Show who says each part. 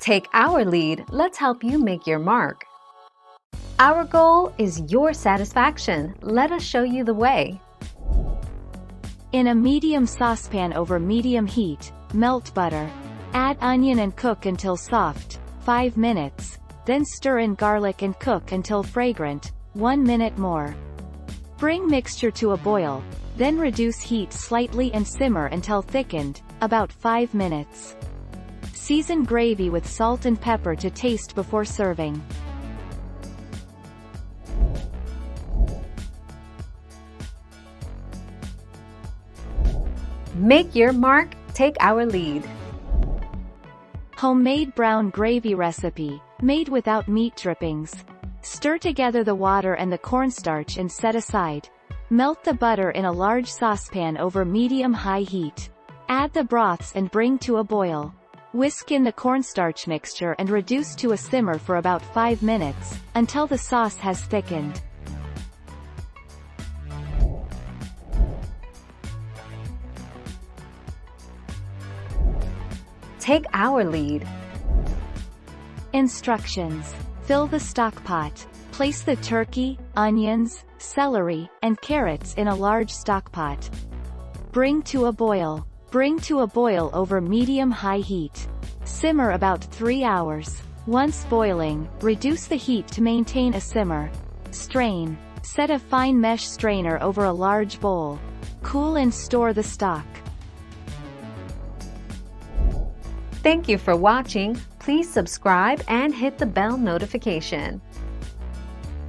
Speaker 1: Take our lead, let's help you make your mark. Our goal is your satisfaction. Let us show you the way.
Speaker 2: In a medium saucepan over medium heat, melt butter. Add onion and cook until soft, 5 minutes. Then stir in garlic and cook until fragrant, 1 minute more. Bring mixture to a boil, then reduce heat slightly and simmer until thickened, about 5 minutes. Season gravy with salt and pepper to taste before serving.
Speaker 1: Make your mark, take our lead.
Speaker 2: Homemade brown gravy recipe, made without meat drippings. Stir together the water and the cornstarch and set aside. Melt the butter in a large saucepan over medium-high heat. Add the broths and bring to a boil. Whisk in the cornstarch mixture and reduce to a simmer for about 5 minutes, until the sauce has thickened.
Speaker 1: Take our lead.
Speaker 2: Instructions. Fill the stock pot. Place the turkey, onions, celery, and carrots in a large stock pot. Bring to a boil. Bring to a boil over medium-high heat. Simmer about 3 hours. Once boiling, reduce the heat to maintain a simmer. Strain. Set a fine mesh strainer over a large bowl. Cool and store the stock.
Speaker 1: Thank you for watching. Please subscribe and hit the bell notification.